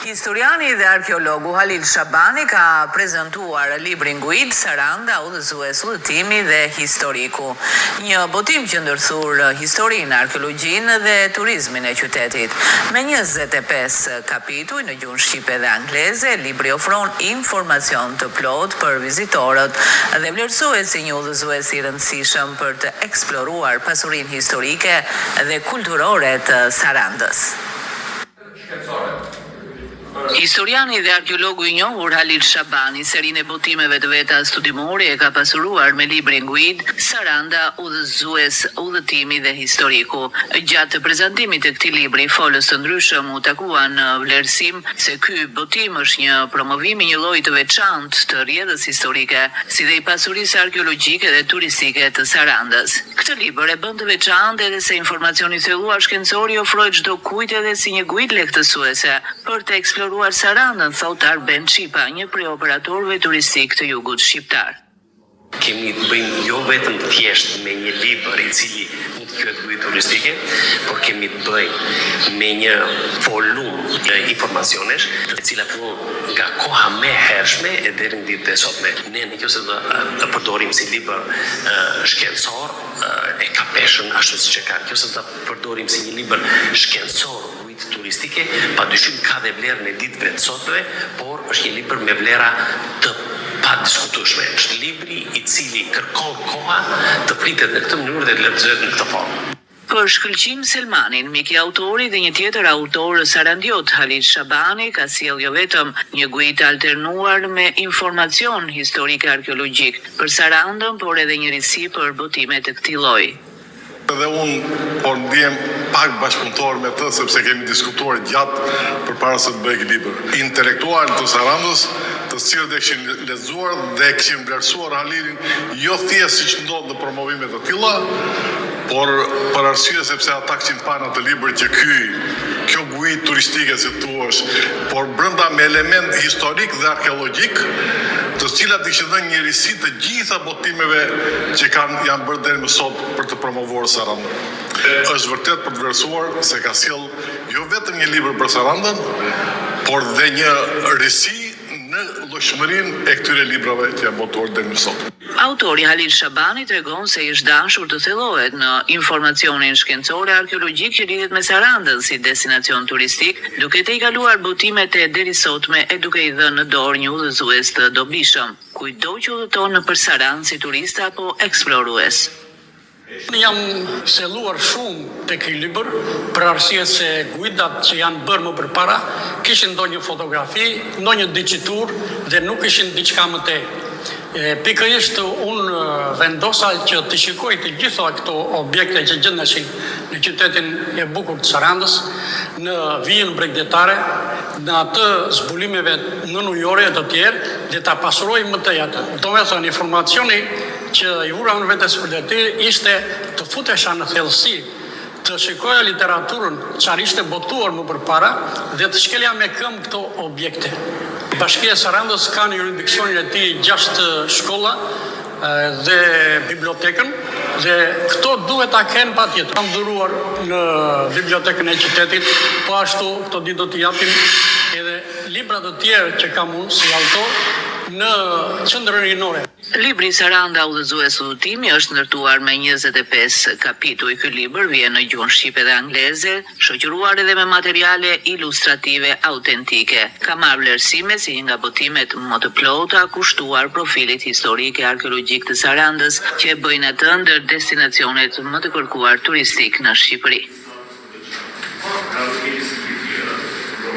Historiani dhe arkeologu Halil Shabani ka prezantuar librin Guid Saranda, udhëzues udhëtimi dhe historiku. Një botim që ndërthur historinë, arkeologjinë dhe turizmin e qytetit. Me 25 kapituj në gjuhën shqipe dhe angleze, libri ofron informacion të plot për vizitorët dhe vlerësohet si një udhëzues i rëndësishëm për të eksploruar pasurinë historike dhe kulturore të Sarandës. Historiani dhe arkeologu i njohur Halil Shabani, serinë e botimeve të veta studimore e ka pasuruar me librin Guid Saranda, udhëzues udhëtimi dhe historiku. Gjatë prezantimit të këtij libri, folës të ndryshëm u takuan në vlerësim se ky botim është një promovim i një lloji të veçantë të rrjedhës historike, si dhe i pasurisë arkeologjike dhe turistike të Sarandës. Këtë libër e bën të veçantë edhe se informacioni thelluar shkencor i ofrohet çdo kujt edhe si një guid lehtësuese për të eksploruar Sarandën, thot Arben Çipa, një prej operatorëve turistik të jugut shqiptar. Kemi të bëjmë jo vetëm thjesht me një libër i cili mund të quhet guid turistike, por kemi të bëjmë me një volum të informacionesh, të cilat fillojnë nga koha më e hershme e deri në ditët e sotme. Ne nëse do ta përdorim si libër shkencor, e kapeshëm ashtu siç e ka. Nëse do ta përdorim si një libër shkencor turistike, padyshim ka dhe vlerën e ditëve të sotme, por është një libër me vlera të padiskutueshme. Është libri i cili kërkon koha të pritet në këtë mënyrë dhe të lexohet në këtë formë. Për shkëlqim Selmanin, mik i autorit dhe një tjetër autor sarandiot, Halil Shabani, ka sjell jo vetëm një guid alternuar me informacion historik e arkeologjik për Sarandën, por edhe një risi për botimet të këtij lloji. Dhe unë ndjem pak bashkëpunëtor me të, sepse kemi diskutuar gjatë përpara se të bëj libër. Intelektual të Sarandës, të cilët e kishin lexuar dhe kishin vlerësuar Halilin, jo thjesht siç ndodh në promovime të tilla, por për arsye sepse ata kishin parë atë libër që kjo guid turistike si thua, por brenda me element historik dhe arkeologjik, të cilat i kishin dhënë një risi të gjitha botimeve që janë bërë deri më sot për të promovuar Sarandën. Është vërtet për të vlerësuar se ka sjell jo vetëm një libër për Sarandën, por dhe një risi në llojshmërinë e këtyre librave që janë botuar deri më sot. Autori Halil Shabani tregon se është dashur të thellohet në informacionin shkencor e arkeologjik që lidhet me Sarandën si destinacion turistik, duke i kaluar botimet e derisotme e duke i dhënë në dorë një udhëzues të dobishëm, kujdo që udhëton nëpër Sarandë si turist apo eksplorues. Jam selluar shumë te ky libër për arsye se guidat që janë bërë më përpara kishin ndonjë fotografi, ndonjë dicitur dhe nuk ishin diçka më tej. Pikërisht unë vendosa që të shikoj të gjitha këto objekte që gjendeshin në qytetin e bukur të Sarandës, në vijën bregdetare, në atë zbulimeve nënujore të tjerë, dhe ta pasuroj më tej atë. Do me thënë, informacioni që i vura në vetes për detyrë ishte të futesha në thellësi, të shikoja literaturën çfarë ishte botuar më përpara dhe të shkelja me këmbë këto objekte. Bashkia e Sarandës ka në jurisdiksionin e tij 6 shkolla dhe bibliotekën, dhe këto duhet ta kenë patjetër. Kam dhuruar në bibliotekën e qytetit, po ashtu këto ditë do t'i japim edhe libra të tjerë që kam unë si autor në qendrën rinore. Libri Saranda, udhëzues udhëtimi, është ndërtuar me 25 kapituj. Ky libër vjen në gjuhën shqipe dhe angleze, shoqëruar edhe me materiale ilustrative autentike. Ka marrë vlerësime si një nga botimet më të plota kushtuar profilit historik e arkeologjik të Sarandës, që e bëjnë atë ndër destinacionet më të kërkuar turistik në Shqipëri.